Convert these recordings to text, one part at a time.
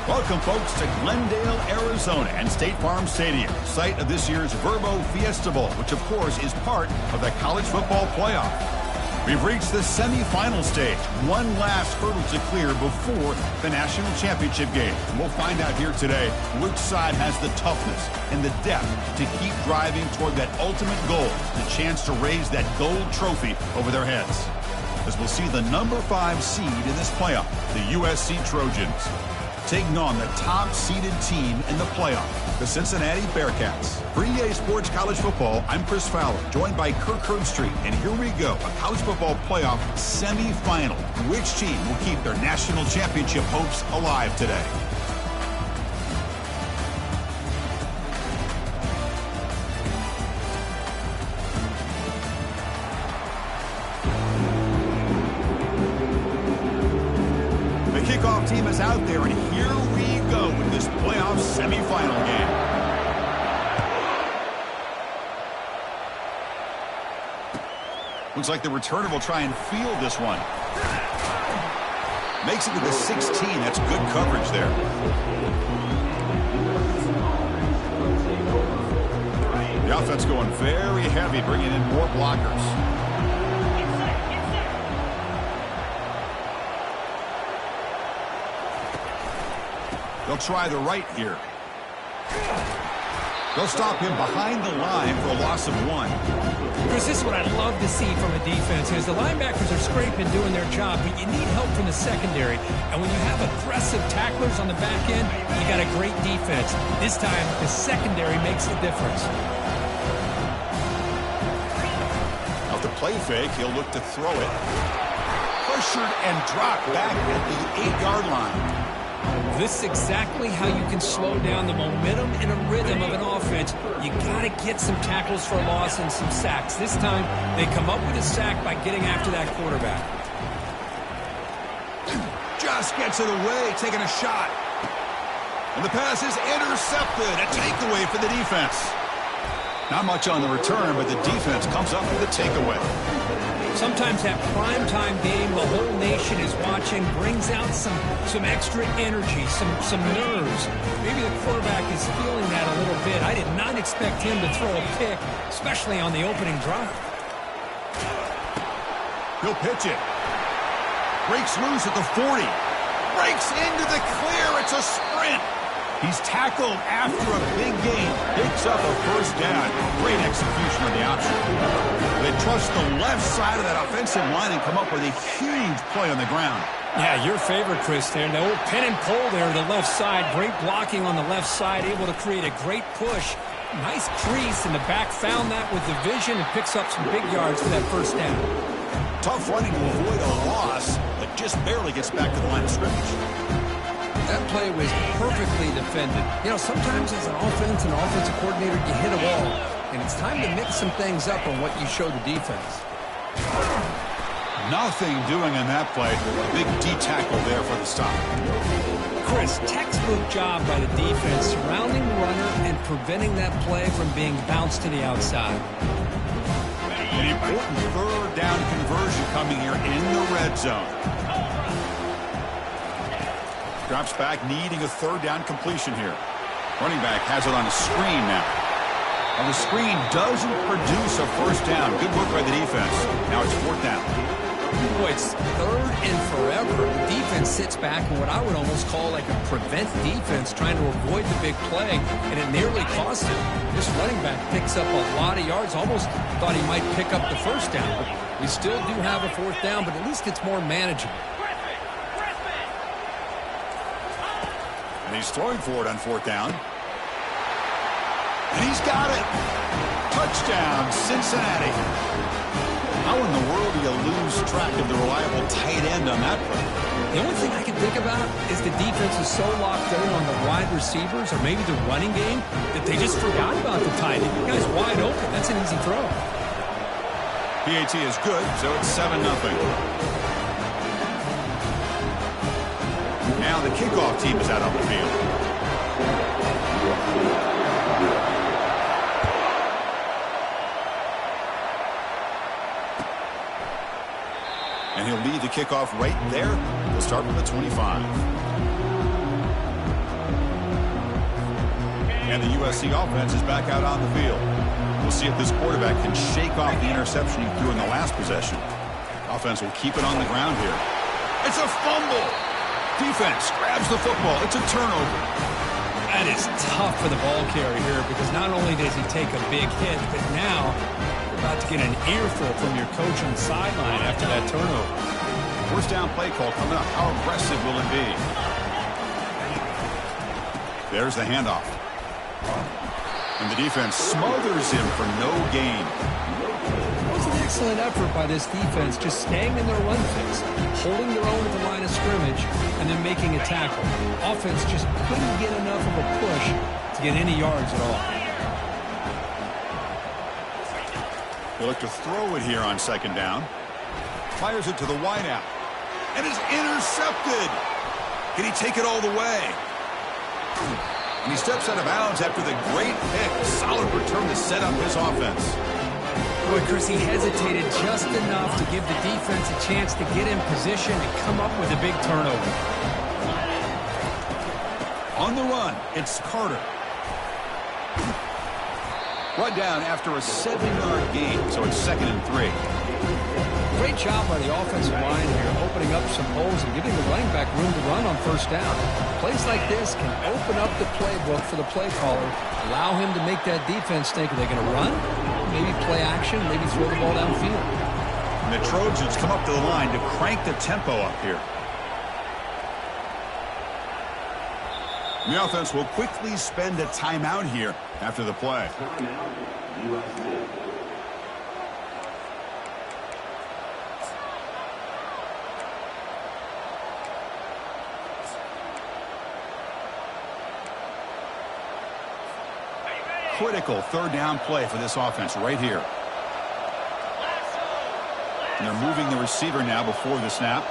Welcome, folks, to Glendale, Arizona and State Farm Stadium, site of this year's Verbo Fiesta Bowl, which, of course, is part of the college football playoff. We've reached the semifinal stage, one last hurdle to clear before the national championship game. And we'll find out here today which side has the toughness and the depth to keep driving toward that ultimate goal, the chance to raise that gold trophy over their heads. As we'll see the number 5 seed in this playoff, the USC Trojans, taking on the top-seeded team in the playoff, the Cincinnati Bearcats. For EA Sports College Football, I'm Chris Fowler, joined by Kirk Herbstreit, and here we go, a college football playoff semifinal. Which team will keep their national championship hopes alive today? Kickoff team is out there, and here we go with this playoff semifinal game. Looks like the returner will try and field this one. Makes it to the 16. That's good coverage there. The offense going very heavy, bringing in more blockers. They'll try the right here. They'll stop him behind the line for a loss of 1. Chris, this is what I'd love to see from a defense. As the linebackers are scraping, doing their job, but you need help from the secondary. And when you have aggressive tacklers on the back end, you got a great defense. This time, the secondary makes the difference. Off the play fake, he'll look to throw it. Pressured and dropped back at the 8-yard line. This is exactly how you can slow down the momentum and a rhythm of an offense. You got to get some tackles for loss and some sacks. This time, they come up with a sack by getting after that quarterback. Just gets it away, taking a shot. And the pass is intercepted. A takeaway for the defense. Not much on the return, but the defense comes up with a takeaway. Sometimes that primetime game, the whole nation is watching, brings out some extra energy, some nerves. Maybe the quarterback is feeling that a little bit. I did not expect him to throw a pick, especially on the opening drive. He'll pitch it. Breaks loose at the 40. Breaks into the clear. It's a sprint. He's tackled after a big gain. Picks up a first down. Great execution on the option. They trust the left side of that offensive line and come up with a huge play on the ground. Yeah, your favorite, Chris, there. The old pin and pull there to the left side. Great blocking on the left side. Able to create a great push. Nice crease, and the back found that with the vision and picks up some big yards for that first down. Tough running to avoid a loss, but just barely gets back to the line of scrimmage. That play was perfectly defended. You know, sometimes as an offensive coordinator, you hit a wall, and it's time to mix some things up on what you show the defense. Nothing doing on that play. A big D-tackle there for the stop. Chris, textbook job by the defense, surrounding the runner and preventing that play from being bounced to the outside. An important third down conversion coming here in the red zone. Drops back, needing a third down completion here. Running back has it on a screen now. And the screen doesn't produce a first down. Good work by the defense. Now it's 4th down. Boy, it's 3rd and forever. The defense sits back in what I would almost call like a prevent defense, trying to avoid the big play, and it nearly cost him. This running back picks up a lot of yards. Almost thought he might pick up the first down. But we still do have a 4th down, but at least it's more manageable. And he's throwing for it on 4th down. And he's got it. Touchdown, Cincinnati. How in the world do you lose track of the reliable tight end on that play? The only thing I can think about is the defense is so locked in on the wide receivers or maybe the running game that they just forgot about the tight end. The guy's wide open. That's an easy throw. PAT is good, so it's 7-0. Now the kickoff team is out on the field. And he'll lead the kickoff right there. We'll start from the 25. And the USC offense is back out on the field. We'll see if this quarterback can shake off the interception he threw in the last possession. Offense will keep it on the ground here. It's a fumble. Defense grabs the football. It's a turnover. That is tough for the ball carrier here because not only does he take a big hit, but now you're about to get an earful from your coach on the sideline after that turnover. First down play call coming up. How aggressive will it be? There's the handoff. And the defense smothers him for no gain. It was an excellent effort by this defense, just staying in their run fix, holding their own at the line of scrimmage, and then making a tackle. Offense just couldn't get enough of a push to get any yards at all. They look to throw it here on second down. Fires it to the wideout. And is intercepted. Can he take it all the way? And he steps out of bounds after the great pick. Solid return to set up his offense. Boy, Chris, he hesitated just enough to give the defense a chance to get in position and come up with a big turnover. On the run, it's Carter. Brought down after a 7-yard gain, so it's 2nd and 3. Great job by the offensive line here, opening up some holes and giving the running back room to run on first down. Plays like this can open up the playbook for the play caller, allow him to make that defense think, are they going to run? Maybe play action, maybe throw the ball downfield. And the Trojans come up to the line to crank the tempo up here. The offense will quickly spend a timeout here after the play. Critical third down play for this offense right here. And they're moving the receiver now before the snap.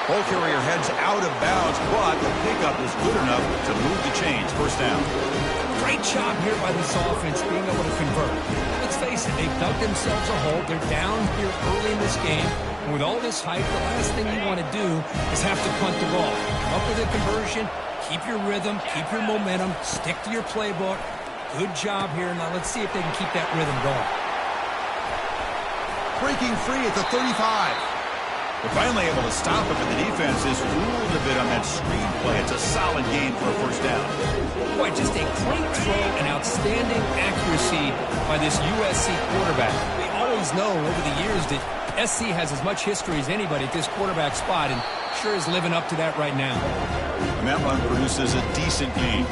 Ball carrier heads out of bounds, but the pickup is good enough to move the chains. First down. Great job here by this offense being able to convert. Let's face it, they've dug themselves a hole. They're down here early in this game. And with all this hype, the last thing you want to do is have to punt the ball. Come up with a conversion, keep your rhythm, keep your momentum, stick to your playbook. Good job here. Now let's see if they can keep that rhythm going. Breaking free at the 35. They're finally able to stop it, but the defense is fooled a bit on that screen play. It's a solid game for a first down. Boy, just a great throw and outstanding accuracy by this USC quarterback. We always know over the years that SC has as much history as anybody at this quarterback spot, and sure is living up to that right now. And that one produces a decent gain.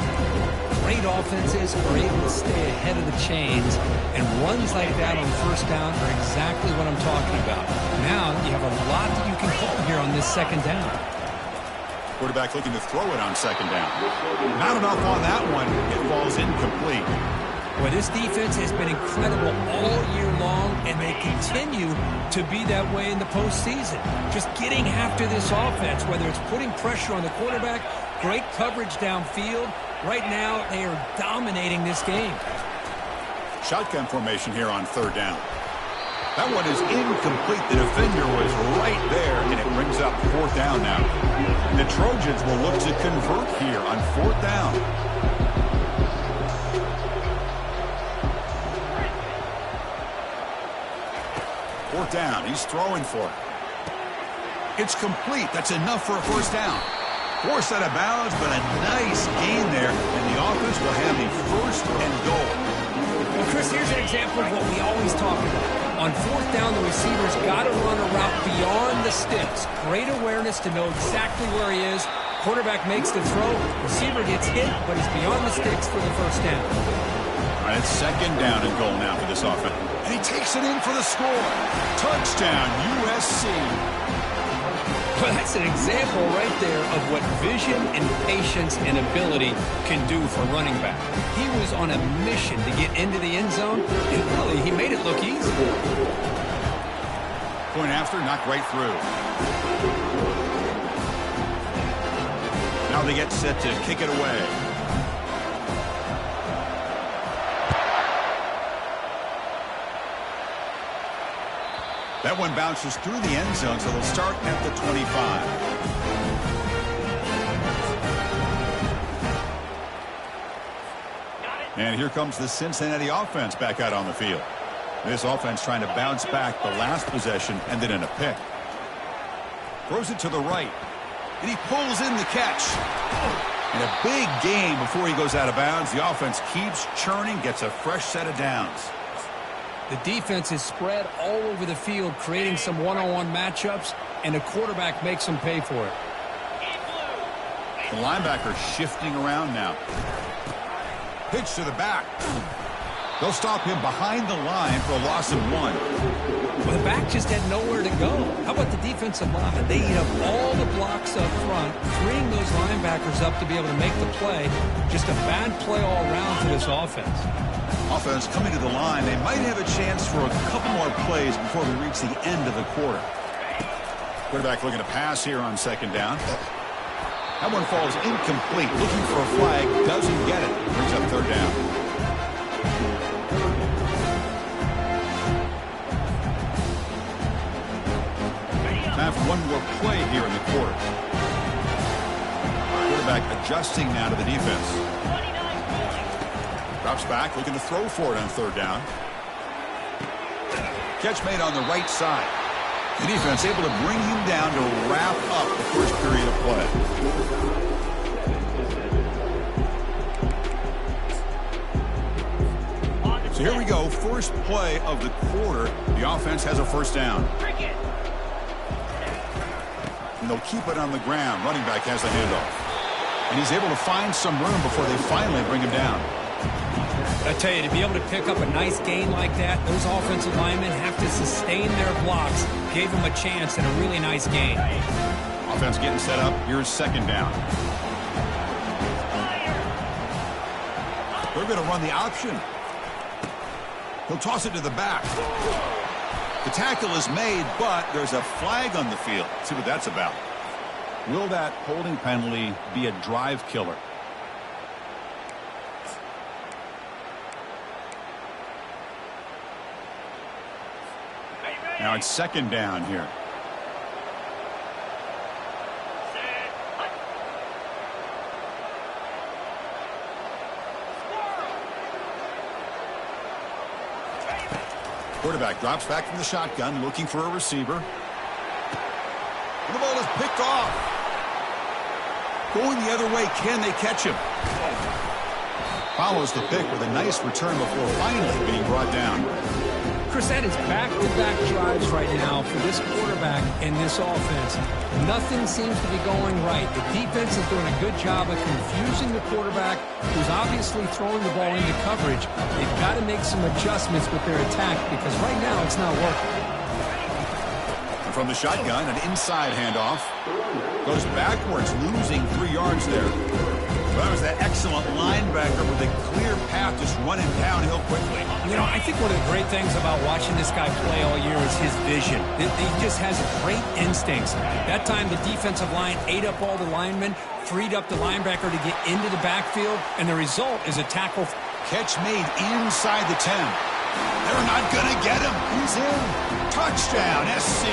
Great offenses are able to stay ahead of the chains, and runs like that on first down are exactly what I'm talking about. Now you have a lot that you can call here on this second down. Quarterback looking to throw it on second down. Not enough on that one. It falls incomplete. Well, this defense has been incredible all year long, and they continue to be that way in the postseason. Just getting after this offense, whether it's putting pressure on the quarterback, great coverage downfield. Right now, they are dominating this game. Shotgun formation here on third down. That one is incomplete. The defender was right there, and it brings up fourth down now. The Trojans will look to convert here on fourth down. Fourth down. He's throwing for it. It's complete. That's enough for a first down. Forced out of bounds, but a nice gain there, and the offense will have a first and goal. Well, Chris, here's an example of what we always talk about. On fourth down, the receiver's got to run a route beyond the sticks. Great awareness to know exactly where he is. Quarterback makes the throw. Receiver gets hit, but he's beyond the sticks for the first down. All right, it's second down and goal now for this offense. And he takes it in for the score. Touchdown, USC. Well, that's an example right there of what vision and patience and ability can do for running back. He was on a mission to get into the end zone, and really, he made it look easy. Point after, knocked right through. Now they get set to kick it away. That one bounces through the end zone, so they'll start at the 25. And here comes the Cincinnati offense back out on the field. This offense trying to bounce back. The last possession ended in a pick. Throws it to the right. And he pulls in the catch. And a big gain before he goes out of bounds. The offense keeps churning, gets a fresh set of downs. The defense is spread all over the field, creating some one-on-one matchups, and the quarterback makes them pay for it. The linebacker shifting around now. Pitch to the back. They'll stop him behind the line for a loss of 1. Well, the back just had nowhere to go. How about the defensive line? They eat up all the blocks up front, freeing those linebackers up to be able to make the play. Just a bad play all around for this offense. Offense coming to the line. They might have a chance for a couple more plays before we reach the end of the quarter. Quarterback looking to pass here on second down. That one falls incomplete. Looking for a flag. Doesn't get it. Brings up third down. Time for one more play here in the quarter. Quarterback adjusting now to the defense. Drops back, looking to throw for it on third down. Catch made on the right side. The defense able to bring him down to wrap up the first period of play. So here we go, first play of the quarter. The offense has a first down. And they'll keep it on the ground. Running back has the handoff. And he's able to find some room before they finally bring him down. I tell you, to be able to pick up a nice gain like that, those offensive linemen have to sustain their blocks. Gave them a chance and a really nice gain. Offense getting set up. Here's second down. They're going to run the option. He'll toss it to the back. The tackle is made, but there's a flag on the field. Let's see what that's about. Will that holding penalty be a drive killer? Now it's second down here. Quarterback drops back from the shotgun, looking for a receiver. And the ball is picked off. Going the other way, can they catch him? Follows the pick with a nice return before finally being brought down. Chris, that is back-to-back drives right now for this quarterback and this offense. Nothing seems to be going right. The defense is doing a good job of confusing the quarterback, who's obviously throwing the ball into coverage. They've got to make some adjustments with their attack because right now it's not working. And from the shotgun, an inside handoff. Goes backwards, losing 3 yards there. Well, that was that excellent linebacker with a clear path just running downhill quickly. You know, I think one of the great things about watching this guy play all year is his vision. He just has great instincts. That time the defensive line ate up all the linemen, freed up the linebacker to get into the backfield, and the result is a tackle. Catch made inside the 10. They're not going to get him. He's in. Touchdown, SC.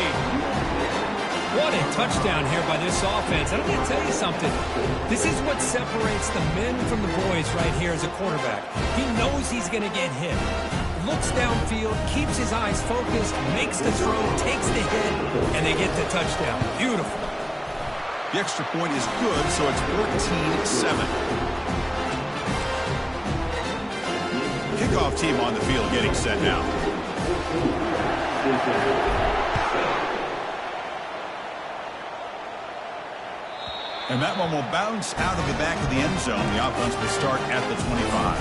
What a touchdown here by this offense. And I'm going to tell you something. This is what separates the men from the boys right here as a quarterback. He knows he's going to get hit. Looks downfield, keeps his eyes focused, makes the throw, takes the hit, and they get the touchdown. Beautiful. The extra point is good, so it's 14-7. Kickoff team on the field getting set now. And that one will bounce out of the back of the end zone. The offense will start at the 25.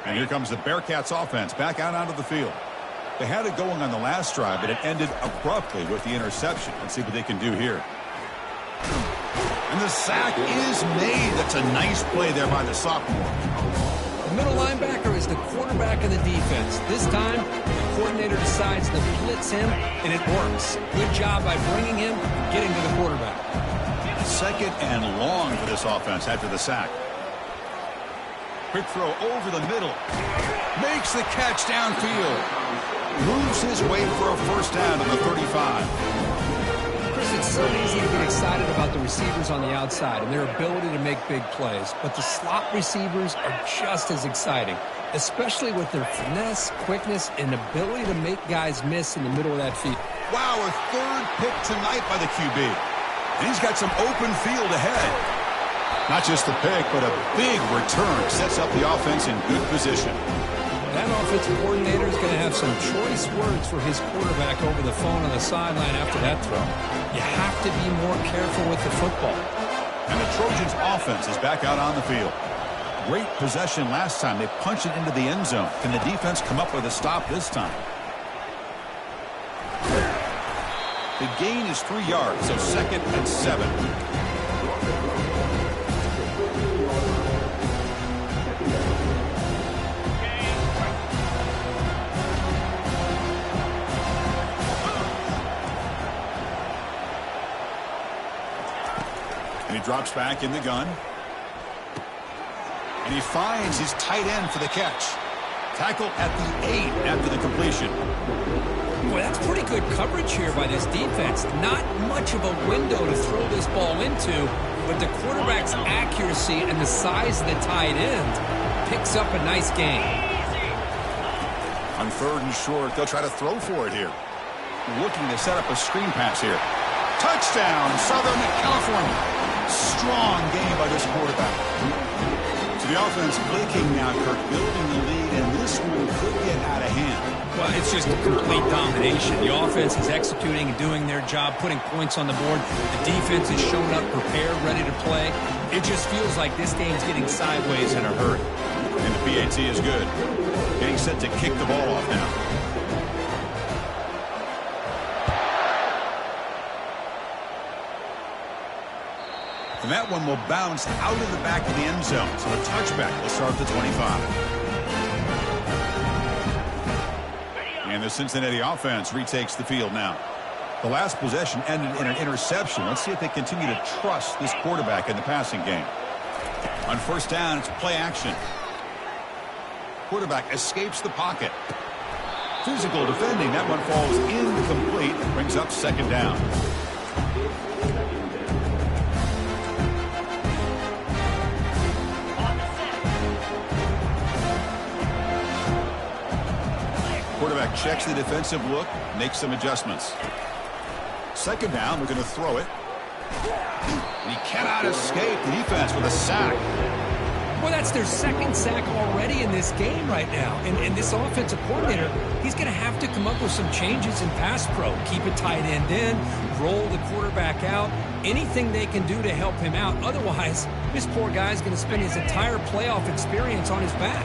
And here comes the Bearcats offense back out onto the field. They had it going on the last drive, but it ended abruptly with the interception. Let's see what they can do here. And the sack is made. That's a nice play there by the sophomore. The middle linebacker is the quarterback of the defense. This time, the coordinator decides to blitz him, and it works. Good job by bringing him and getting to the quarterback. Second and long for this offense after the sack. Quick throw over the middle. Makes the catch downfield. Moves his way for a first down to the 35. Chris, it's so easy to get excited about the receivers on the outside and their ability to make big plays, but the slot receivers are just as exciting, especially with their finesse, quickness, and ability to make guys miss in the middle of that field. Wow, a third pick tonight by the QB. And he's got some open field ahead. Not just the pick, but a big return sets up the offense in good position. That offensive coordinator is going to have some choice words for his quarterback over the phone on the sideline after that throw. You have to be more careful with the football. And the Trojans' offense is back out on the field. Great possession last time. They punched it into the end zone. Can the defense come up with a stop this time? The gain is 3 yards, so 2nd and 7. And he drops back in the gun. And he finds his tight end for the catch. Tackle at the 8 after the completion. Boy, that's pretty good coverage here by this defense. Not much of a window to throw this ball into, but the quarterback's accuracy and the size of the tight end picks up a nice gain. On 3rd and short, they'll try to throw for it here. Looking to set up a screen pass here. Touchdown, Southern California. Strong game by this quarterback. So the offense blinking now, Kirk, building the lead, and this one could get out of hand. Well, it's just a complete domination. The offense is executing and doing their job, putting points on the board. The defense is showing up, prepared, ready to play. It just feels like this game's getting sideways in a hurry. And the PAT is good. Getting set to kick the ball off now. And that one will bounce out of the back of the end zone. So a touchback will start at the 25. And the Cincinnati offense retakes the field now. The last possession ended in an interception. Let's see if they continue to trust this quarterback in the passing game. On 1st down, it's play action. Quarterback escapes the pocket. Physical defending. That one falls incomplete. Brings up 2nd down. Quarterback checks the defensive look, makes some adjustments. 2nd down, we're going to throw it. And he cannot escape the defense with a sack. Well, that's their 2nd sack already in this game right now. And this offensive coordinator, he's going to have to come up with some changes in pass pro. Keep a tight end in, roll the quarterback out, anything they can do to help him out. Otherwise, this poor guy's going to spend his entire playoff experience on his back.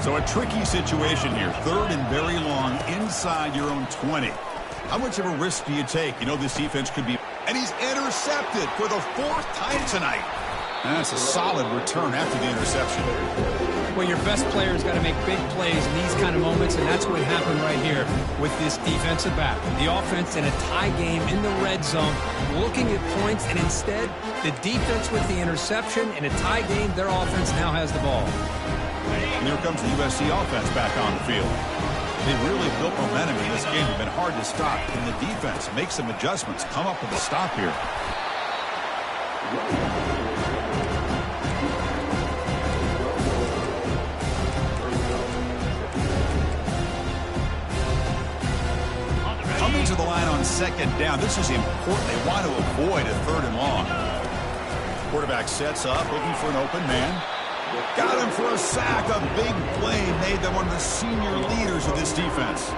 So a tricky situation here. 3rd and very long inside your own 20. How much of a risk do you take? You know this defense could be... And he's intercepted for the 4th time tonight. And that's a solid return after the interception. Well, your best player's got to make big plays in these kind of moments, and that's what happened right here with this defensive back. The offense in a tie game in the red zone, looking at points, and instead, the defense with the interception. In a tie game, their offense now has the ball. And here comes the USC offense back on the field. They really built momentum in this game. It's been hard to stop. And the defense makes some adjustments, come up with a stop here. Coming to the line on 2nd down. This is important. They want to avoid a 3rd and long. Quarterback sets up, looking for an open man. Got him for a sack. A big play made them one of the senior leaders of this defense.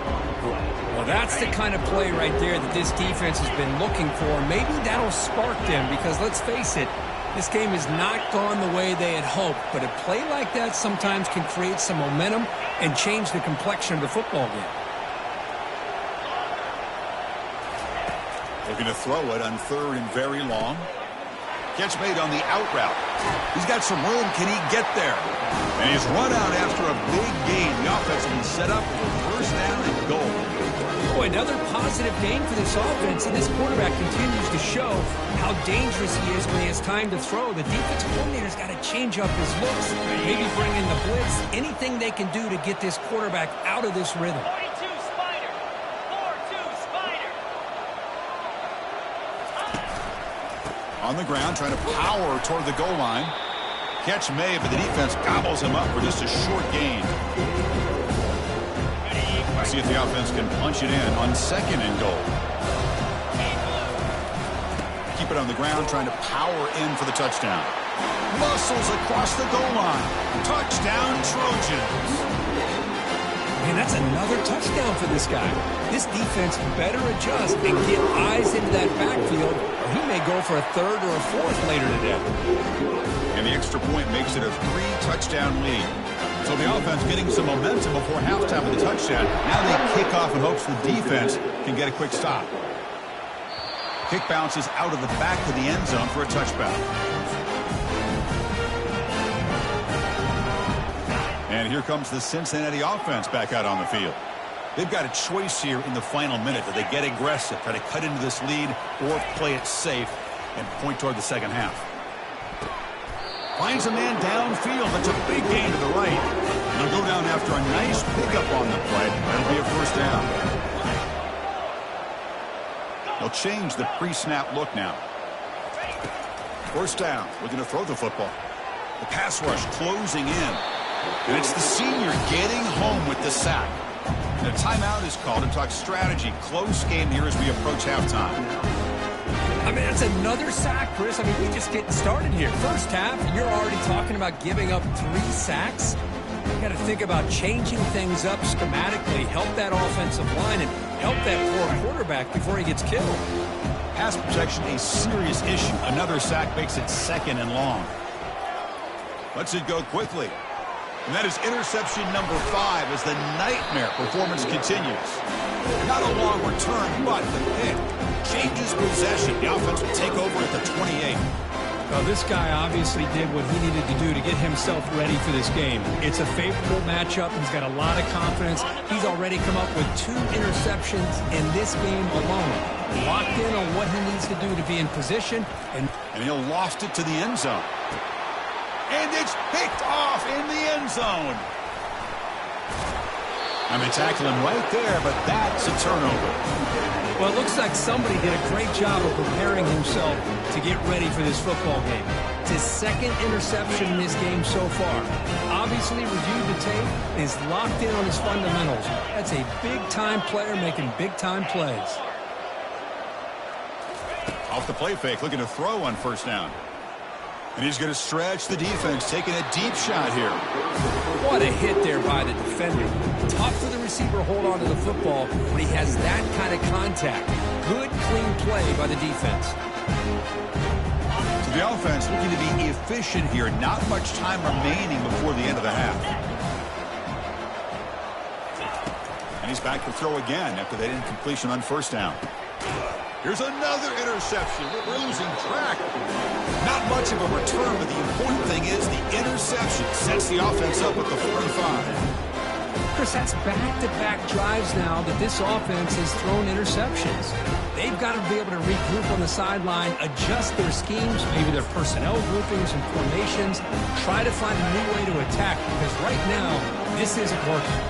Well, that's the kind of play right there that this defense has been looking for. Maybe that'll spark them because, let's face it, this game has not gone the way they had hoped. But a play like that sometimes can create some momentum and change the complexion of the football game. Looking to throw it on 3rd and very long. Catch made on the out route. He's got some room. Can he get there? And he's run out after a big gain. The offense has been set up for 1st down and goal. Boy, another positive game for this offense, and this quarterback continues to show how dangerous he is when he has time to throw. The defensive coordinator's got to change up his looks, maybe bring in the blitz, anything they can do to get this quarterback out of this rhythm. On the ground, trying to power toward the goal line. Catch made, but the defense gobbles him up for just a short gain. Let's see if the offense can punch it in on 2nd and goal. Keep it on the ground, trying to power in for the touchdown. Muscles across the goal line. Touchdown, Trojans. Man, that's another touchdown for this guy. This defense better adjust and get eyes into that backfield, or he may go for a 3rd or a 4th later today. And the extra point makes it a 3-touchdown lead. So the offense getting some momentum before halftime of the touchdown. Now they kick off in hopes the defense can get a quick stop. Kick bounces out of the back of the end zone for a touchback. And here comes the Cincinnati offense back out on the field. They've got a choice here in the final minute. Do they get aggressive, try to cut into this lead, or play it safe and point toward the second half? Finds a man downfield. That's a big gain to the right. And he'll go down after a nice pickup on the play. That'll be a first down. They'll change the pre-snap look now. First down. Looking to throw the football. The pass rush closing in. And it's the senior getting home with the sack. And a timeout is called to talk strategy. Close game here as we approach halftime. I mean, that's another sack, Chris. I mean, we're just getting started here. First half, you're already talking about giving up 3 sacks. You got to think about changing things up schematically, help that offensive line, and help that poor quarterback before he gets killed. Pass protection, a serious issue. Another sack makes it 2nd and long. Lets it go quickly. And that is interception number 5 as the nightmare performance continues. Not a long return, but the pick changes possession. The offense will take over at the 28. Well, this guy obviously did what he needed to do to get himself ready for this game. It's a favorable matchup. He's got a lot of confidence. He's already come up with 2 interceptions in this game alone. Locked in on what he needs to do to be in position. And he'll loft it to the end zone. And it's picked off in the end zone. And they tackle him right there, but that's a turnover. Well, it looks like somebody did a great job of preparing himself to get ready for this football game. It's his 2nd interception in this game so far. Obviously reviewed the tape and is locked in on his fundamentals. That's a big-time player making big-time plays. Off the play fake, looking to throw on first down. And he's going to stretch the defense, taking a deep shot here. What a hit there by the defender. Tough for the receiver to hold on to the football when he has that kind of contact. Good, clean play by the defense. So the offense looking to be efficient here. Not much time remaining before the end of the half. And he's back to throw again after that incompletion on first down. Here's another interception. We're losing track. Not much of a return, but the important thing is the interception sets the offense up at the 45. Chris, that's back-to-back drives now that this offense has thrown interceptions. They've got to be able to regroup on the sideline, adjust their schemes, maybe their personnel groupings and formations, try to find a new way to attack, because right now, this isn't working.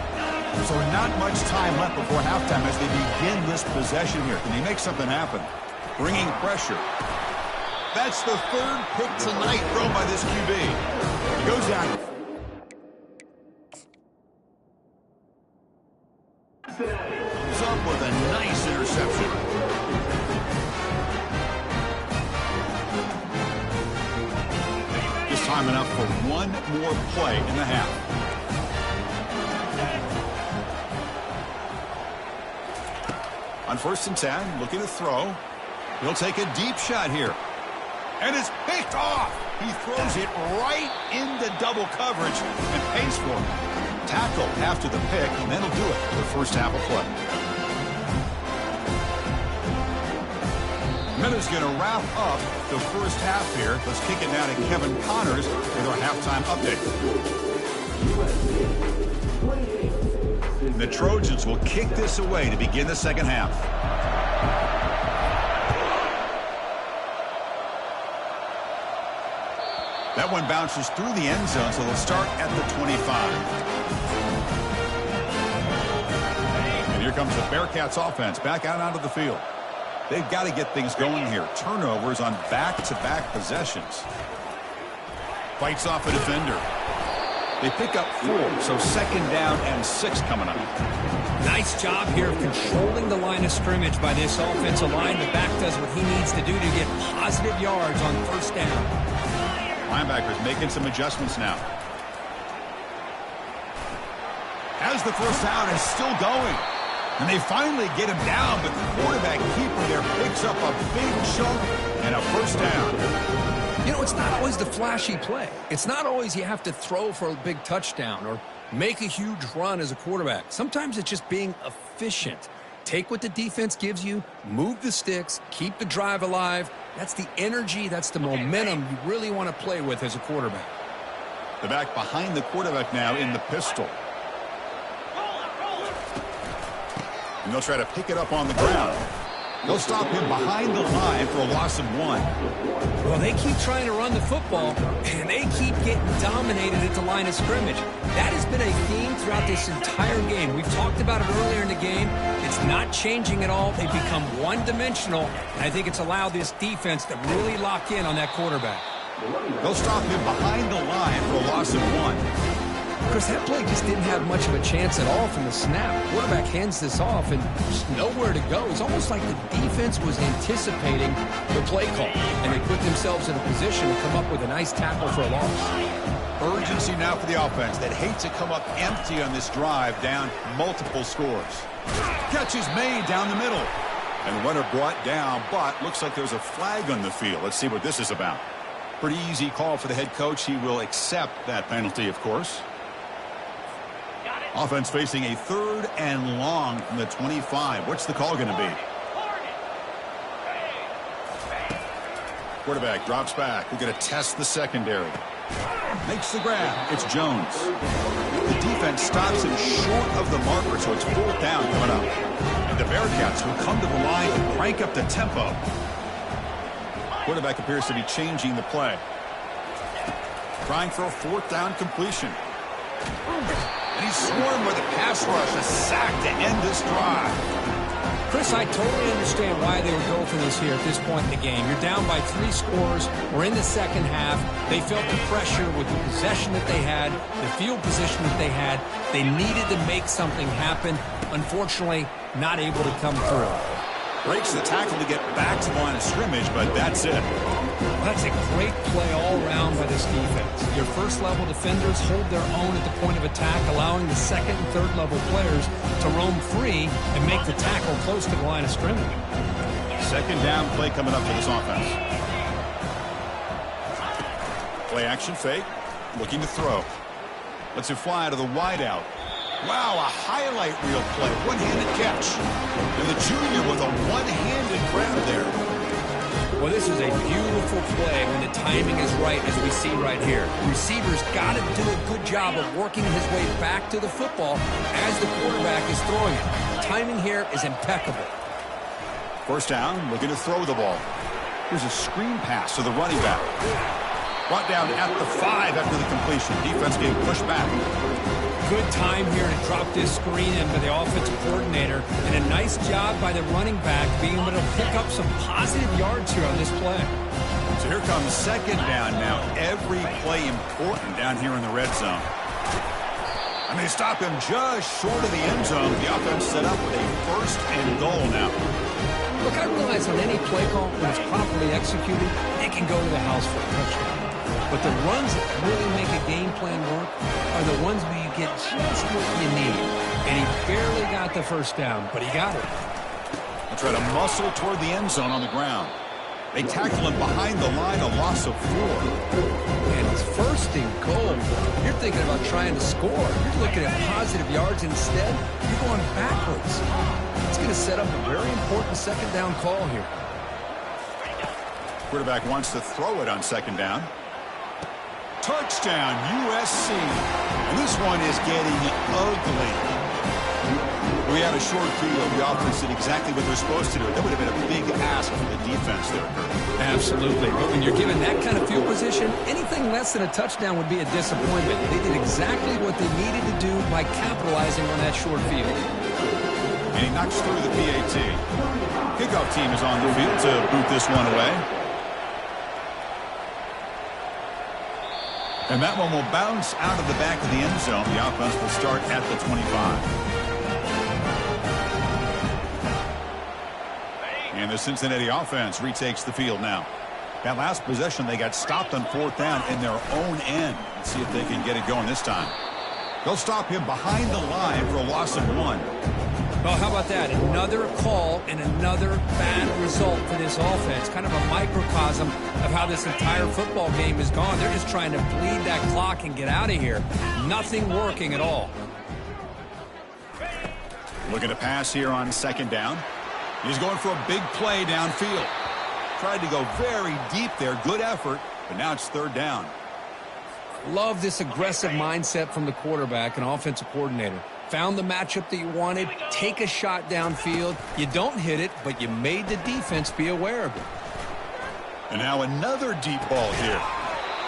So not much time left before halftime as they begin this possession here. Can they make something happen? Bringing pressure. That's the 3rd pick tonight thrown by this QB. He goes down. Comes up with a nice interception. Just time enough for one more play in the half. On 1st and 10, looking to throw. He'll take a deep shot here. And it's picked off. He throws it right into double coverage and pays for it. Tackle after the pick, and then he'll do it for the first half of play. Minute's going to wrap up the first half here. Let's kick it now to Kevin Connors with our halftime update. The Trojans will kick this away to begin the second half. That one bounces through the end zone, so they'll start at the 25. And here comes the Bearcats offense back out onto the field. They've got to get things going here. Turnovers on back-to-back possessions. Fights off a defender. They pick up 4, so 2nd down and 6 coming up. Nice job here of controlling the line of scrimmage by this offensive line. The back does what he needs to do to get positive yards on 1st down. Linebackers making some adjustments now. Has the first down and still going. And they finally get him down, but the quarterback keeper there picks up a big chunk and a 1st down. You know, it's not always the flashy play. It's not always you have to throw for a big touchdown or make a huge run as a quarterback. Sometimes it's just being efficient. Take what the defense gives you, move the sticks, keep the drive alive. That's the energy, that's the momentum you really want to play with as a quarterback. The back behind the quarterback now in the pistol. And they'll try to pick it up on the ground. They'll stop him behind the line for a loss of 1. Well, they keep trying to run the football, and they keep getting dominated at the line of scrimmage. That has been a theme throughout this entire game. We've talked about it earlier in the game. It's not changing at all. They've become one-dimensional, and I think it's allowed this defense to really lock in on that quarterback. They'll stop him behind the line for a loss of 1. Chris, that play just didn't have much of a chance at all from the snap. Quarterback hands this off and just nowhere to go. It's almost like the defense was anticipating the play call, and they put themselves in a position to come up with a nice tackle for a loss. Urgency now for the offense that hates to come up empty on this drive, down multiple scores. Catch is made down the middle. And the runner brought down, but looks like there's a flag on the field. Let's see what this is about. Pretty easy call for the head coach. He will accept that penalty, of course. Offense facing a 3rd and long from the 25. What's the call going to be? Quarterback drops back. We're going to test the secondary. Makes the grab. It's Jones. The defense stops him short of the marker, so it's 4th down coming up. And the Bearcats will come to the line and crank up the tempo. Quarterback appears to be changing the play. Trying for a 4th down completion. And he's swarmed with a pass rush, a sack to end this drive. Chris, I totally understand why they would go for this here at this point in the game. You're down by 3 scores. We're in the 2nd half. They felt the pressure with the possession that they had, the field position that they had. They needed to make something happen. Unfortunately, not able to come through. Breaks the tackle to get back to the line of scrimmage, but that's it. Well, that's a great play all around by this defense. Your first-level defenders hold their own at the point of attack, allowing the 2nd and 3rd level players to roam free and make the tackle close to the line of scrimmage. 2nd down play coming up for this offense. Play action fake, looking to throw. Lets it fly to the wideout. Wow, a highlight reel play, one-handed catch. And the junior with a one-handed grab there. Well, this is a beautiful play when the timing is right, as we see right here. The receiver's got to do a good job of working his way back to the football as the quarterback is throwing it. Timing here is impeccable. 1st down, looking to throw the ball. Here's a screen pass to the running back. Brought down at the 5 after the completion. Defense getting pushed back. Good time here to drop this screen in by the offensive coordinator, and a nice job by the running back being able to pick up some positive yards here on this play. So here comes 2nd down now. Every play important down here in the red zone. And they stop him just short of the end zone. The offense set up with a 1st and goal now. Look, I realize on any play call, when it's properly executed, it can go to the house for a touchdown. But the runs that really make a game plan work are the ones where you get just what you need. And he barely got the 1st down, but he got it. They'll try to muscle toward the end zone on the ground. They tackle him behind the line, a loss of 4. And it's 1st and goal. You're thinking about trying to score. You're looking at positive yards. Instead, you're going backwards. It's going to set up a very important 2nd down call here. Quarterback wants to throw it on 2nd down. Touchdown, USC. And this one is getting ugly. We had a short field. The offense did exactly what they're supposed to do. That would have been a big ask for the defense there, Kurt. Absolutely. But when you're given that kind of field position, anything less than a touchdown would be a disappointment. They did exactly what they needed to do by capitalizing on that short field. And he knocks through the PAT. Kickoff team is on the field to boot this one away. And that one will bounce out of the back of the end zone. The offense will start at the 25. And the Cincinnati offense retakes the field now. That last possession, they got stopped on 4th down in their own end. Let's see if they can get it going this time. They'll stop him behind the line for a loss of 1. Well, how about that? Another call and another bad result for this offense. Kind of a microcosm of how this entire football game has gone. They're just trying to bleed that clock and get out of here. Nothing working at all. Looking to pass here on 2nd down. He's going for a big play downfield. Tried to go very deep there. Good effort, but now it's 3rd down. Love this aggressive mindset from the quarterback and offensive coordinator. Found the matchup that you wanted. Take a shot downfield. You don't hit it, but you made the defense be aware of it. And now another deep ball here.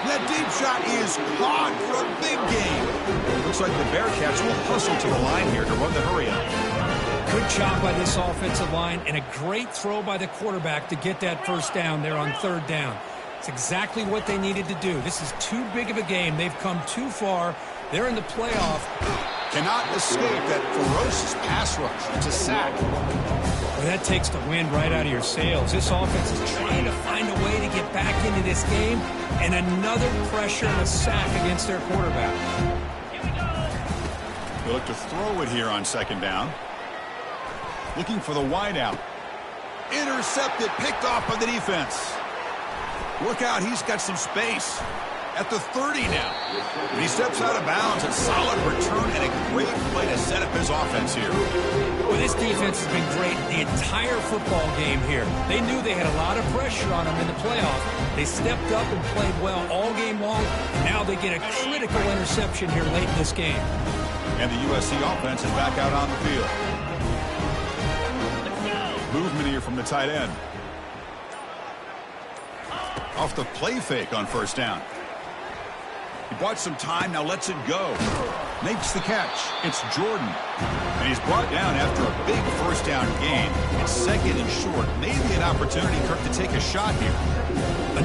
That deep shot is caught for a big gain. Looks like the Bearcats will hustle to the line here to run the hurry up. Good job by this offensive line and a great throw by the quarterback to get that 1st down there on 3rd down. It's exactly what they needed to do. This is too big of a game. They've come too far. They're in the playoff. Cannot escape that ferocious pass rush. It's a sack. Well, that takes the wind right out of your sails. This offense is trying to find a way to get back into this game, and another pressure and a sack against their quarterback. They look to throw it here on 2nd down. Looking for the wideout. Intercepted, picked off by the defense. Look out, he's got some space. At the 30 now. When he steps out of bounds, a solid return and a great play to set up his offense here. Well, this defense has been great the entire football game here. They knew they had a lot of pressure on them in the playoff. They stepped up and played well all game long. Now they get a critical interception here late in this game. And the USC offense is back out on the field. Movement here from the tight end. Off the play fake on 1st down. He bought some time, now lets it go. Makes the catch. It's Jordan. And he's brought down after a big 1st down gain. It's 2nd and short. Maybe an opportunity, Kirk, to take a shot here.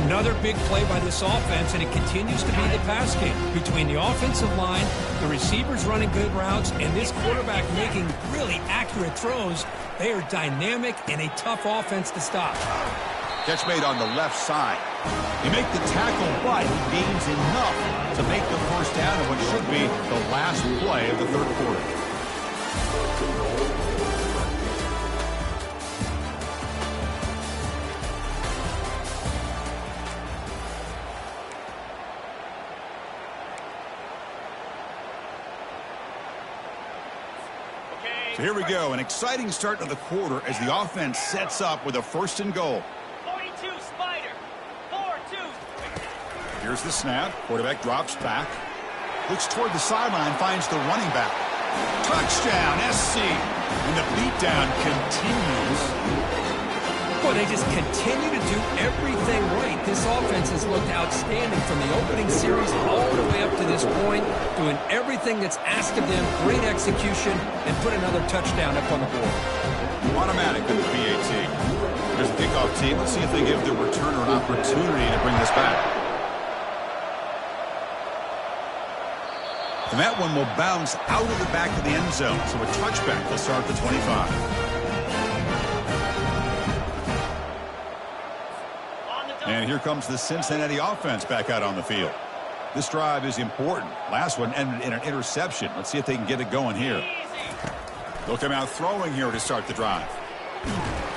Another big play by this offense, and it continues to be the pass game. Between the offensive line, the receivers running good routes, and this quarterback making really accurate throws, they are dynamic and a tough offense to stop. Catch made on the left side. He make the tackle, but he gains enough to make the 1st down in what should be the last play of the 3rd quarter. So here we go, an exciting start to the quarter as the offense sets up with a 1st and goal. Here's the snap. Quarterback drops back. Looks toward the sideline, finds the running back. Touchdown, SC. And the beatdown continues. Boy, they just continue to do everything right. This offense has looked outstanding from the opening series all the way up to this point, doing everything that's asked of them, great execution, and put another touchdown up on the board. Automatic with the PAT. There's the kickoff team. Let's see if they give the returner an opportunity to bring this back. And that one will bounce out of the back of the end zone. So a touchback will start at the 25. And here comes the Cincinnati offense back out on the field. This drive is important. Last one ended in an interception. Let's see if they can get it going here. They'll come out throwing here to start the drive.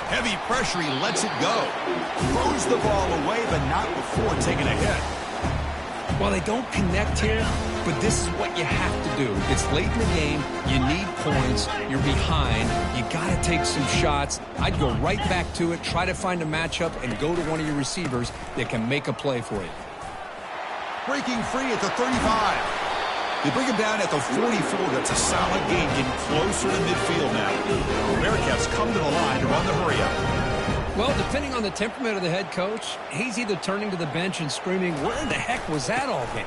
Heavy pressure, he lets it go. Throws the ball away, but not before taking a hit. Well, they don't connect here, but this is what you have to do. It's late in the game. You need points. You're behind. You got to take some shots. I'd go right back to it, try to find a matchup, and go to one of your receivers that can make a play for you. Breaking free at the 35. They bring him down at the 44. That's a solid gain, getting closer to midfield now. The Bearcats come to the line to run the hurry up. Well, depending on the temperament of the head coach, he's either turning to the bench and screaming, where in the heck was that all game?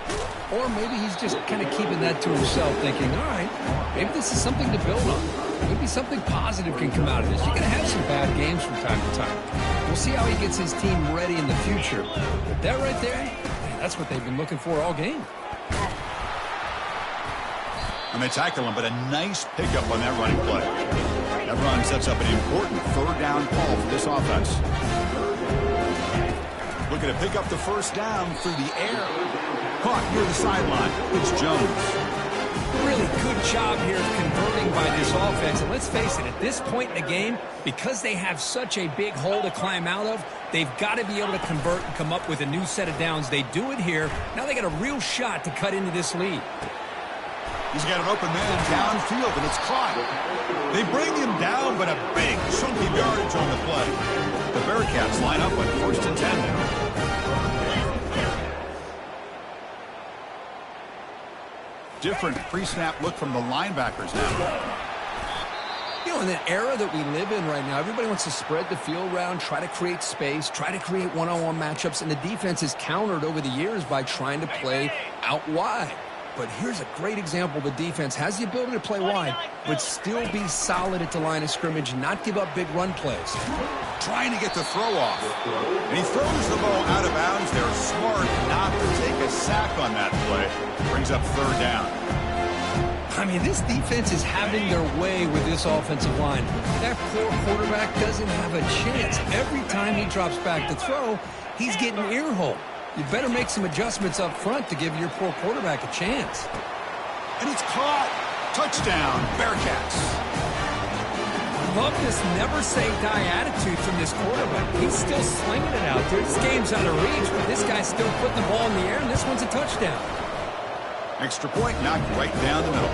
Or maybe he's just kind of keeping that to himself, thinking, all right, maybe this is something to build on. Maybe something positive can come out of this. You're going to have some bad games from time to time. We'll see how he gets his team ready in the future. But that right there, man, that's what they've been looking for all game. And they tackle him, but a nice pickup on that running play. That run sets up an important third down call for this offense. Looking to pick up the first down through the air. Caught near the sideline. It's Jones. Really good job here of converting by this offense. And let's face it, at this point in the game, because they have such a big hole to climb out of, they've got to be able to convert and come up with a new set of downs. They do it here. Now they got a real shot to cut into this lead. He's got an open man downfield, and it's caught. They bring him down, but a big, chunky yardage on the play. The Bearcats line up on 1st and 10 now. Different pre-snap look from the linebackers now. You know, in the era that we live in right now, everybody wants to spread the field around, try to create space, try to create one-on-one matchups, and the defense is countered over the years by trying to play out wide. But here's a great example. The defense has the ability to play wide, but still be solid at the line of scrimmage, not give up big run plays. Trying to get the throw off. And he throws the ball out of bounds. They're smart not to take a sack on that play. Brings up third down. I mean, this defense is having their way with this offensive line. That poor quarterback doesn't have a chance. Every time he drops back to throw, he's getting ear-hole. You better make some adjustments up front to give your poor quarterback a chance. And it's caught. Touchdown, Bearcats. Love this never-say-die attitude from this quarterback. He's still slinging it out there. This game's out of reach, but this guy's still putting the ball in the air, and this one's a touchdown. Extra point knocked right down the middle.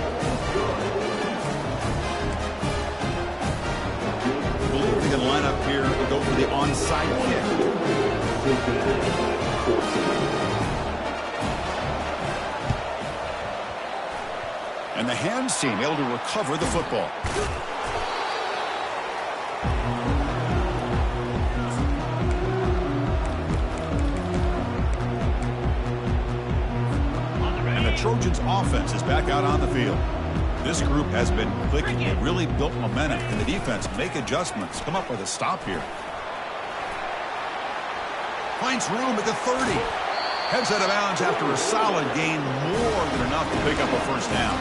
I believe they're going to line up here to go for the onside kick. And the hands team able to recover the football. And the Trojans offense is back out on the field. This group has been clicking. They really built momentum. Can the defense make adjustments? Come up with a stop here. Finds room at the 30. Heads out of bounds after a solid gain, more than enough to pick up a first down.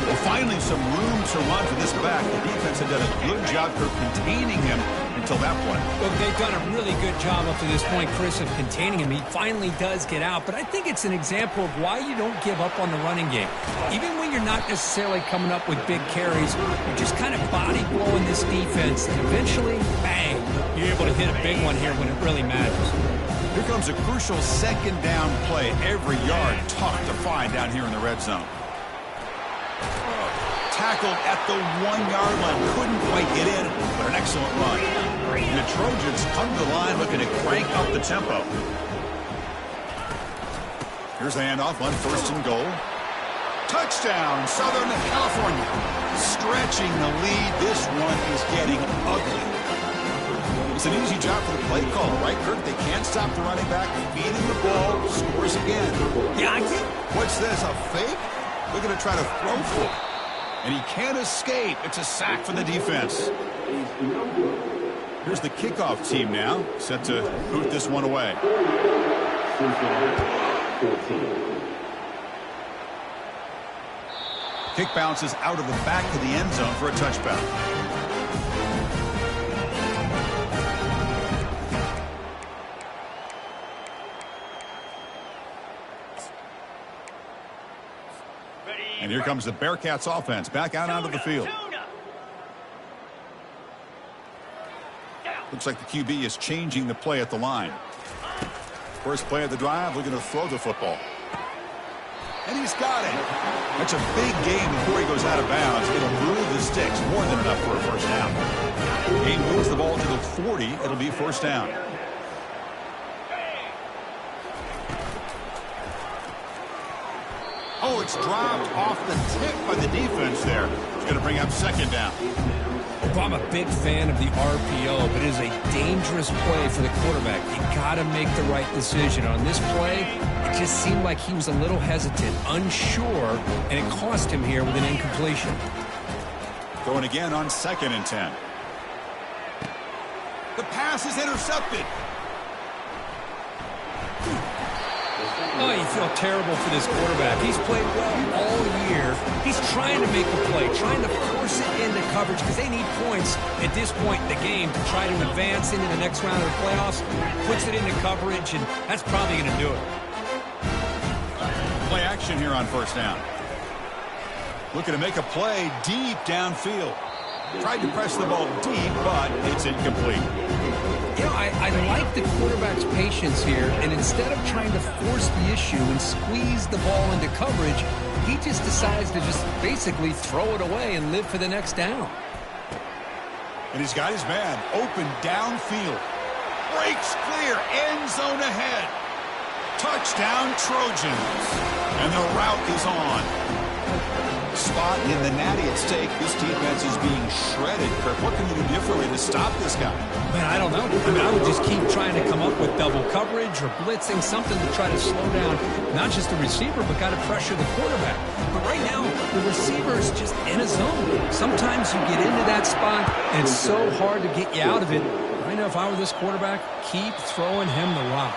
Well, finally some room to run for this back. The defense had done a good job for containing him until that point. Look, they've done a really good job up to this point, Chris, of containing him. He finally does get out, but I think it's an example of why you don't give up on the running game. Even when you're not necessarily coming up with big carries, you're just kind of body blowing this defense, and eventually, bang, you're able to hit a big one here when it really matters. Here comes a crucial second down play. Every yard tough to find down here in the red zone. Tackled at the 1-yard line. Couldn't quite get in, but an excellent run. And the Trojans come to the line looking to crank up the tempo. Here's the handoff on 1st and goal. Touchdown, Southern California. Stretching the lead. This one is getting ugly. It's an easy job for the play caller, right, Kirk? They can't stop the running back. Feed him the ball. Scores again. Yeah, I think. What's this, a fake? They're going to try to throw for it. And he can't escape. It's a sack for the defense. Here's the kickoff team now, set to boot this one away. Kick bounces out of the back of the end zone for a touchback. And here comes the Bearcats offense back out onto the field. Looks like the QB is changing the play at the line. First play of the drive, looking to throw the football. And he's got it. That's a big gain before he goes out of bounds. It'll move the sticks, more than enough for a first down. He moves the ball to the 40. It'll be first down. Oh, it's dropped off the tip by the defense there. It's going to bring up second down. Well, I'm a big fan of the RPO, but it is a dangerous play for the quarterback. You got to make the right decision. On this play, it just seemed like he was a little hesitant, unsure, and it cost him here with an incompletion. Going again on 2nd and 10. The pass is intercepted. Oh, you feel terrible for this quarterback. He's played well all year. He's trying to make a play, trying to force it into coverage because they need points at this point in the game to try to advance into the next round of the playoffs. Puts it into coverage, and that's probably going to do it. Play action here on 1st down. Looking to make a play deep downfield. Tried to press the ball deep, but it's incomplete. You know, I like the quarterback's patience here, and instead of trying to force the issue and squeeze the ball into coverage, he just decides to just basically throw it away and live for the next down. And he's got his man open downfield. Breaks clear, end zone ahead. Touchdown Trojans. And the route is on. Spot in the natty at stake. This defense is being shredded. Kirk, what can you do differently to stop this guy? Man, I don't know. I mean, I would just keep trying to come up with double coverage or blitzing, something to try to slow down not just the receiver, but got to pressure the quarterback. But right now, the receiver is just in a zone. Sometimes you get into that spot, and it's so hard to get you out of it. Right now, if I were this quarterback, keep throwing him the rock.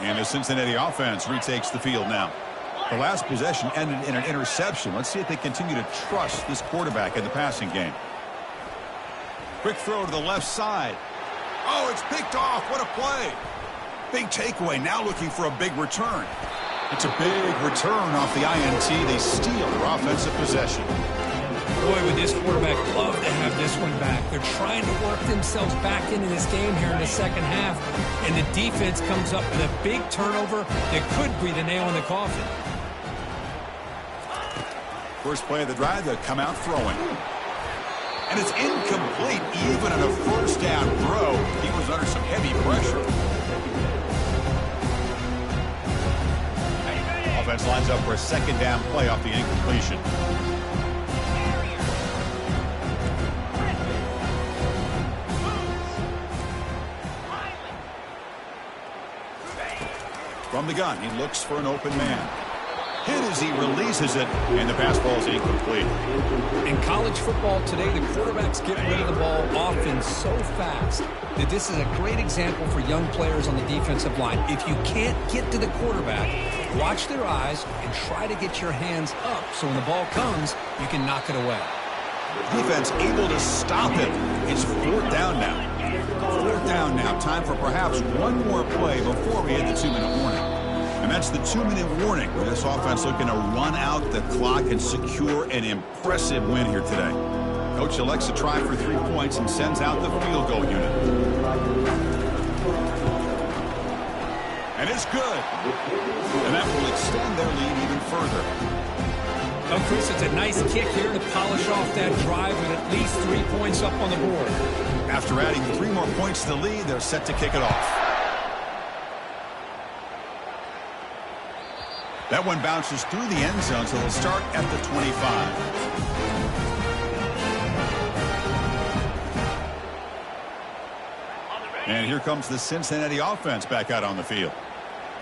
And the Cincinnati offense retakes the field now. The last possession ended in an interception. Let's see if they continue to trust this quarterback in the passing game. Quick throw to the left side. Oh, it's picked off. What a play. Big takeaway. Now looking for a big return. It's a big return off the INT. They steal their offensive possession. Boy, would this quarterback love to have this one back. They're trying to work themselves back into this game here in the second half, and the defense comes up with a big turnover that could be the nail in the coffin. First play of the drive, they'll come out throwing. And it's incomplete, even on a first down throw. He was under some heavy pressure. Offense lines up for a 2nd down play off the incompletion. From the gun, he looks for an open man. Hit as he releases it, and the pass ball is incomplete. In college football today, the quarterbacks get rid of the ball often so fast that this is a great example for young players on the defensive line. If you can't get to the quarterback, watch their eyes and try to get your hands up so when the ball comes, you can knock it away. Defense able to stop it. It's 4th down now. 4th down now. Time for perhaps one more play before we hit the 2-minute warning. And that's the 2-minute warning where this offense looking to run out the clock and secure an impressive win here today. Coach elects to try for 3 points and sends out the field goal unit. And it's good. And that will extend their lead even further. Oh, Chris, it's a nice kick here to polish off that drive with at least 3 points up on the board. After adding 3 more points to the lead, they're set to kick it off. That one bounces through the end zone, so they'll start at the 25. And here comes the Cincinnati offense back out on the field.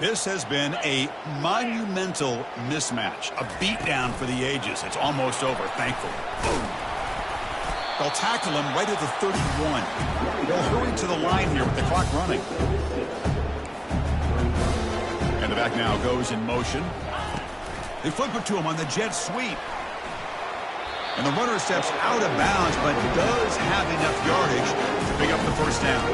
This has been a monumental mismatch, a beatdown for the ages. It's almost over, thankfully. Boom. They'll tackle him right at the 31. They'll hurry to the line here with the clock running. And the back now goes in motion. They flip it to him on the jet sweep. And the runner steps out of bounds, but does have enough yardage to pick up the first down.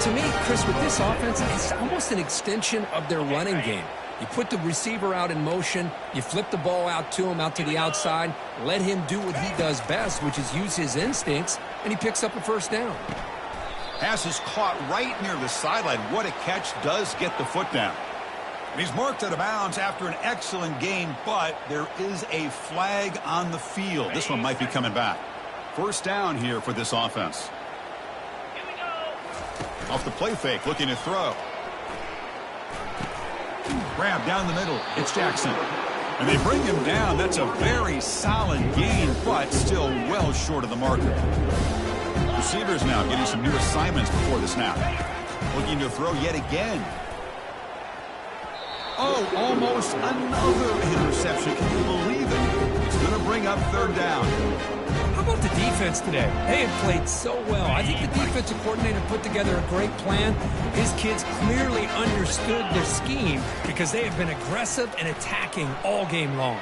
To me, Chris, with this offense, it's almost an extension of their running game. You put the receiver out in motion, you flip the ball out to him, out to the outside, let him do what he does best, which is use his instincts, and he picks up a first down. Pass is caught right near the sideline. What a catch, does get the foot down. And he's marked out of bounds after an excellent game, but there is a flag on the field. This one might be coming back. First down here for this offense. Off the play fake, looking to throw. Grab down the middle. It's Jackson. And they bring him down. That's a very solid gain, but still well short of the marker. Receivers now getting some new assignments before the snap. Looking to throw yet again. Oh, almost another interception. Can you believe it? It's going to bring up third down. How about the defense today? They have played so well. I think the defensive coordinator put together a great plan. His kids clearly understood their scheme because they have been aggressive and attacking all game long.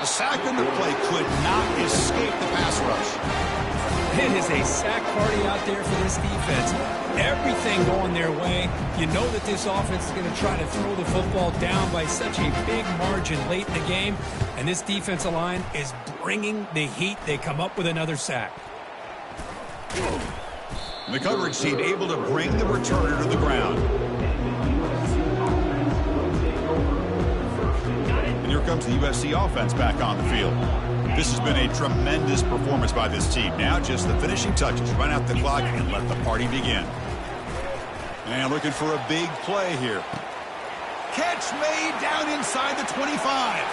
A sack on the play could not escape the pass rush. It is a sack party out there for this defense. Everything going their way. You know that this offense is going to try to throw the football down by such a big margin late in the game. And this defensive line is bringing the heat. They come up with another sack. The coverage team able to bring the returner to the ground. And here comes the USC offense back on the field. This has been a tremendous performance by this team. Now just the finishing touches. Run out the clock and let the party begin. And looking for a big play here. Catch made down inside the 25.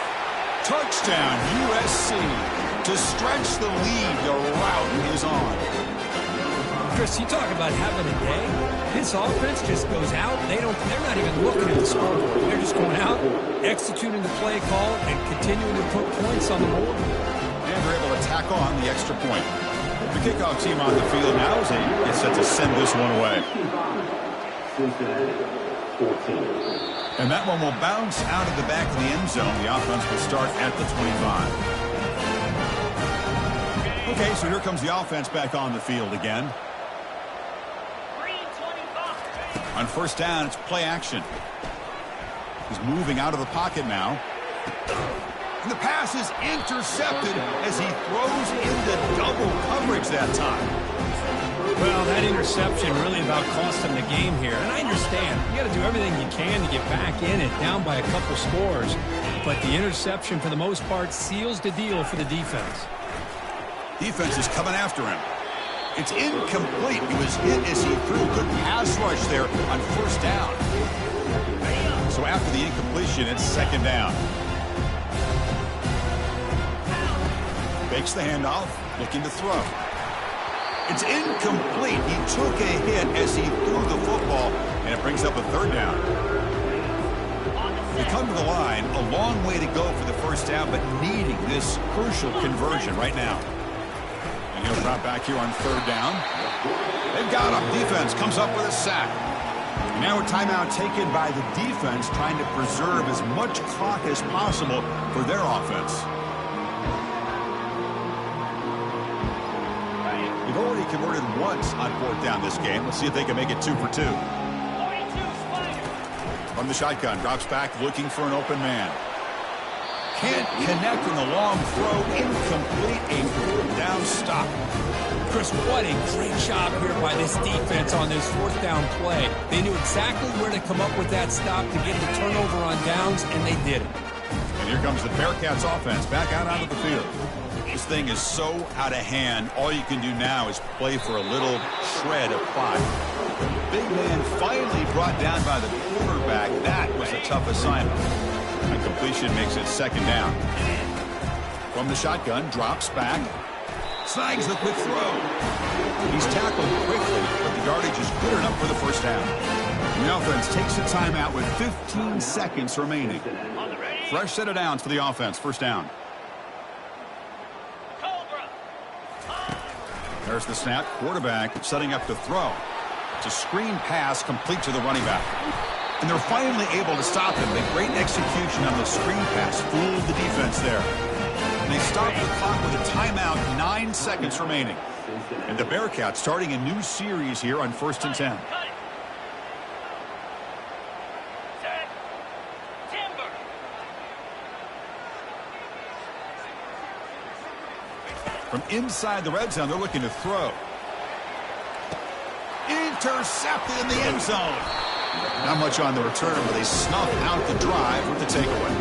Touchdown USC. To stretch the lead, the route is on. Chris, you talk about having a day. This offense just goes out. They're not even looking at the scoreboard. They're just going out, executing the play call, and continuing to put points on the board. And they're able to tack on the extra point. The kickoff team on the field now is set to send this one away. And that one will bounce out of the back of the end zone. The offense will start at the 25. Okay, so here comes the offense back on the field again. On first down, it's play action. He's moving out of the pocket now. And the pass is intercepted as he throws into double coverage that time. Well, that interception really about cost him the game here. And I understand. You got to do everything you can to get back in it, down by a couple scores. But the interception, for the most part, seals the deal for the defense. Defense is coming after him. It's incomplete. He was hit as he threw. Good pass rush there on first down. So after the incompletion, it's second down. Fakes the handoff, looking to throw. It's incomplete. He took a hit as he threw the football, and it brings up a third down. They come to the line, a long way to go for the first down, but needing this crucial conversion right now. And he'll drop back here on third down. They've got him. Defense comes up with a sack. Now a timeout taken by the defense, trying to preserve as much clock as possible for their offense. They've already converted once on fourth down this game. Let's see if they can make it 2 for 2. From the shotgun, drops back looking for an open man. Can't connect in the long throw. Incomplete. A fourth down stop. Chris, what a great job here by this defense on this fourth down play. They knew exactly where to come up with that stop to get the turnover on downs, and they did it. And here comes the Bearcats offense back out onto the field. This thing is so out of hand. All you can do now is play for a little shred of clock. Big man finally brought down by the quarterback. That was a tough assignment. A completion makes it second down. From the shotgun, drops back. Snags the quick throw. He's tackled quickly, but the yardage is good enough for the first down. The offense takes a timeout with 15 seconds remaining. Fresh set of downs for the offense. First down. There's the snap. Quarterback setting up to throw. It's a screen pass complete to the running back. And they're finally able to stop him. The great execution on the screen pass fooled the defense there. And they stop the clock with a timeout, 9 seconds remaining. And the Bearcats starting a new series here on 1st and 10. From inside the red zone, they're looking to throw. Intercepted in the end zone. Not much on the return, but they snuff out the drive with the takeaway.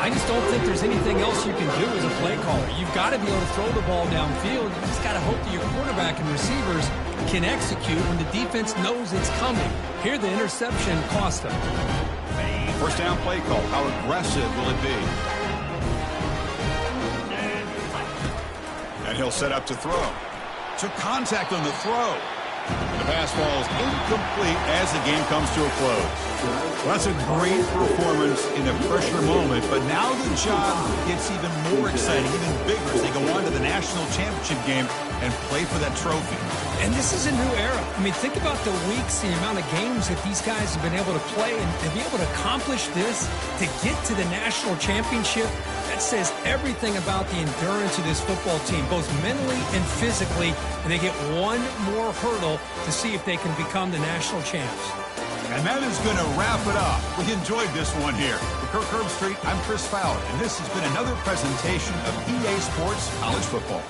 I just don't think there's anything else you can do as a play caller. You've got to be able to throw the ball downfield. You just got to hope that your quarterback and receivers can execute when the defense knows it's coming. Here, the interception cost them. First down play call. How aggressive will it be? And he'll set up to throw. Took contact on the throw. The pass falls incomplete as the game comes to a close. Well, that's a great performance in a pressure moment, but now the job gets even more exciting, even bigger as they go on to the national championship game and play for that trophy. And this is a new era. I mean, think about the weeks, the amount of games that these guys have been able to play, and to be able to accomplish this, to get to the national championship, that says everything about the endurance of this football team, both mentally and physically, and they get one more hurdle to see if they can become the national champs. And that is going to wrap it up. We enjoyed this one here. For Kirk Herbstreit, I'm Chris Fowler, and this has been another presentation of EA Sports College Football.